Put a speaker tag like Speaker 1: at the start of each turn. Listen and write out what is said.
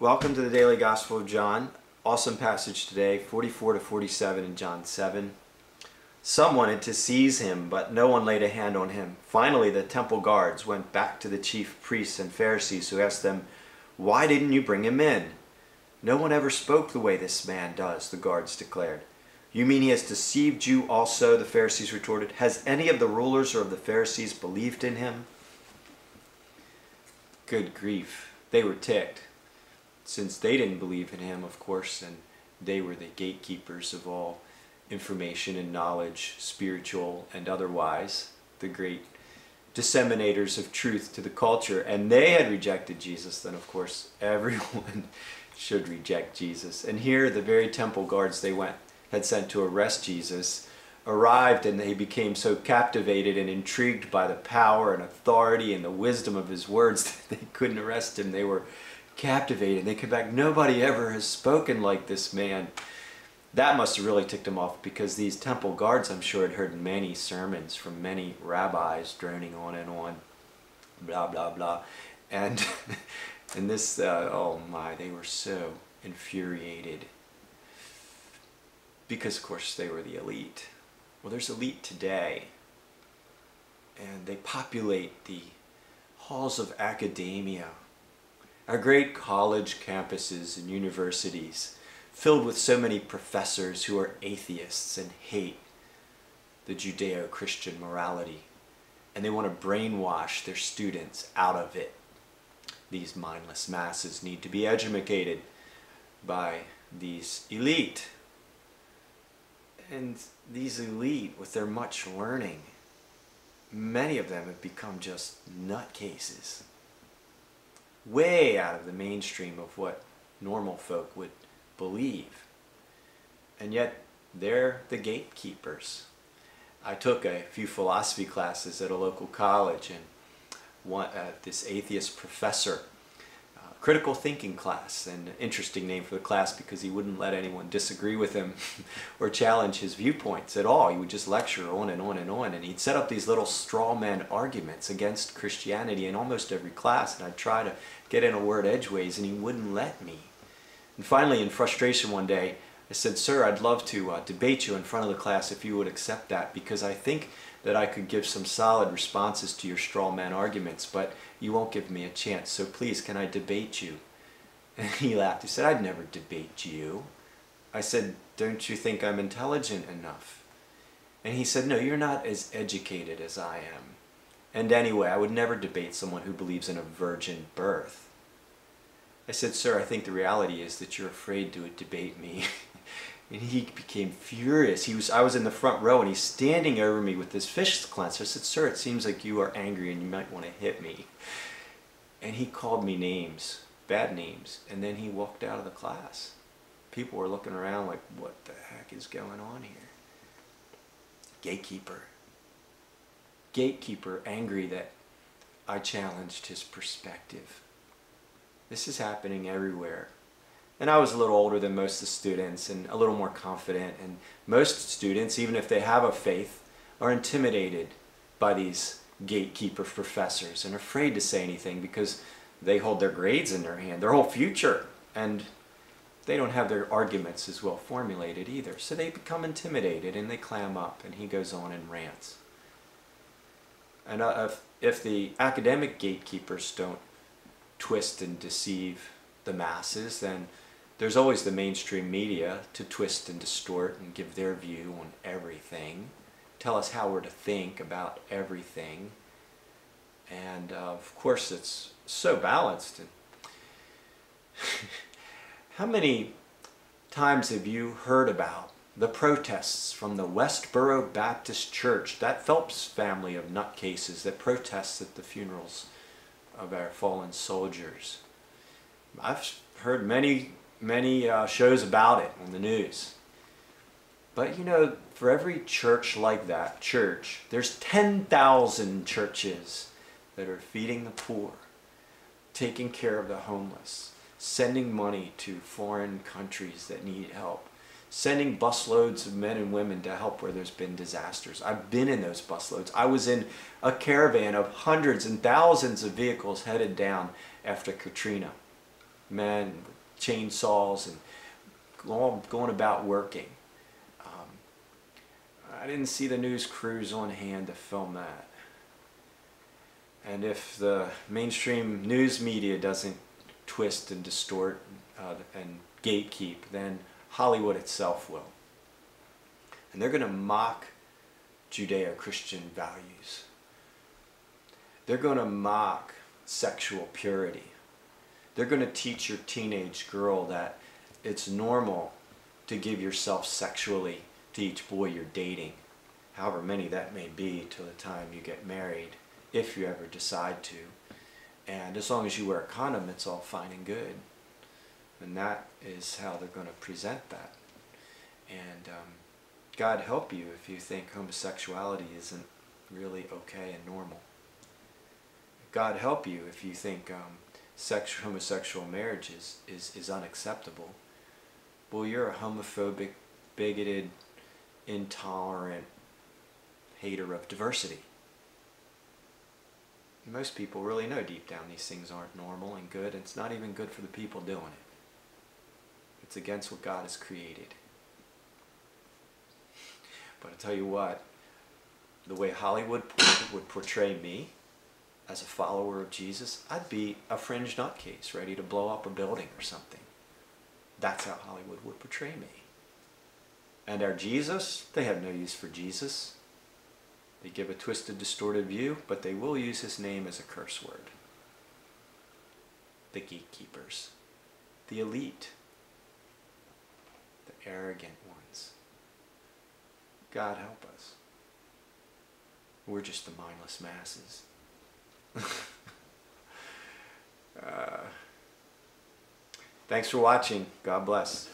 Speaker 1: Welcome to the Daily Gospel of John. Awesome passage today, 44 to 47 in John 7. Some wanted to seize him, but no one laid a hand on him. Finally, the temple guards went back to the chief priests and Pharisees, who asked them, "Why didn't you bring him in?" "No one ever spoke the way this man does," the guards declared. "You mean he has deceived you also?" the Pharisees retorted. "Has any of the rulers or of the Pharisees believed in him?" Good grief. They were ticked, since they didn't believe in him, of course, and they were the gatekeepers of all information and knowledge, spiritual and otherwise, the great disseminators of truth to the culture, and they had rejected Jesus. Then of course everyone should reject Jesus. And here the very temple guards they had sent to arrest Jesus arrived, and they became so captivated and intrigued by the power and authority and the wisdom of his words that they couldn't arrest him. They were captivated. They came back, "Nobody ever has spoken like this man." That must have really ticked him off, because these temple guards, I'm sure, had heard many sermons from many rabbis droning on and on, blah, blah, blah. And, and this, oh my, they were so infuriated. Because, of course, they were the elite. Well, there's elite today, and they populate the halls of academia, our great college campuses and universities, filled with so many professors who are atheists and hate the Judeo-Christian morality, and they want to brainwash their students out of it. These mindless masses need to be educated by these elite. And these elite, with their much learning, many of them have become just nutcases, way out of the mainstream of what normal folk would believe. And yet they're the gatekeepers. I took a few philosophy classes at a local college, and this atheist professor, critical thinking class, and an interesting name for the class because he wouldn't let anyone disagree with him or challenge his viewpoints at all. He would just lecture on and on and on, and he'd set up these little straw man arguments against Christianity in almost every class, and I'd try to get in a word edgeways, and he wouldn't let me. And finally, in frustration one day, I said, "Sir, I'd love to debate you in front of the class if you would accept that, because I think that I could give some solid responses to your straw man arguments, but you won't give me a chance, so please, can I debate you?" And he laughed. He said, "I'd never debate you." I said, "Don't you think I'm intelligent enough?" And he said, "No, you're not as educated as I am. And anyway, I would never debate someone who believes in a virgin birth." I said, "Sir, I think the reality is that you're afraid to debate me." And he became furious. I was in the front row, and he's standing over me with his fist clenched. I said, "Sir, it seems like you are angry and you might want to hit me." And he called me names, bad names, and then he walked out of the class. People were looking around like, what the heck is going on here? Gatekeeper. Gatekeeper, angry that I challenged his perspective. This is happening everywhere. And I was a little older than most of the students and a little more confident. And most students, even if they have a faith, are intimidated by these gatekeeper professors and afraid to say anything because they hold their grades in their hand, their whole future. And they don't have their arguments as well formulated either. So they become intimidated and they clam up, and he goes on and rants. And if the academic gatekeepers don't twist and deceive the masses, then there's always the mainstream media to twist and distort and give their view on everything, tell us how we're to think about everything. And of course it's so balanced. And how many times have you heard about the protests from the Westboro Baptist Church, that Phelps family of nutcases that protests at the funerals of our fallen soldiers? I've heard many shows about it on the news. But you know, for every church like that, there's 10,000 churches that are feeding the poor, taking care of the homeless, sending money to foreign countries that need help, sending busloads of men and women to help where there's been disasters. I've been in those busloads. I was in a caravan of hundreds and thousands of vehicles headed down after Katrina. men with chainsaws and going about working. I didn't see the news crews on hand to film that. And if the mainstream news media doesn't twist and distort and gatekeep, then Hollywood itself will. And they're going to mock Judeo-Christian values. They're going to mock sexual purity. They're going to teach your teenage girl that it's normal to give yourself sexually to each boy you're dating, however many that may be till the time you get married, if you ever decide to. And as long as you wear a condom, it's all fine and good. And that is how they're going to present that. And God help you if you think homosexuality isn't really okay and normal. God help you if you think homosexual marriage is unacceptable. Well, you're a homophobic, bigoted, intolerant hater of diversity. Most people really know deep down these things aren't normal and good, and it's not even good for the people doing it. It's against what God has created. But I tell you what, the way Hollywood would portray me as a follower of Jesus, I'd be a fringe nutcase ready to blow up a building or something. That's how Hollywood would portray me. And our Jesus, they have no use for Jesus. They give a twisted, distorted view, but they will use his name as a curse word. The gatekeepers, the elite, the arrogant ones. God help us. We're just the mindless masses. Thanks for watching. God bless.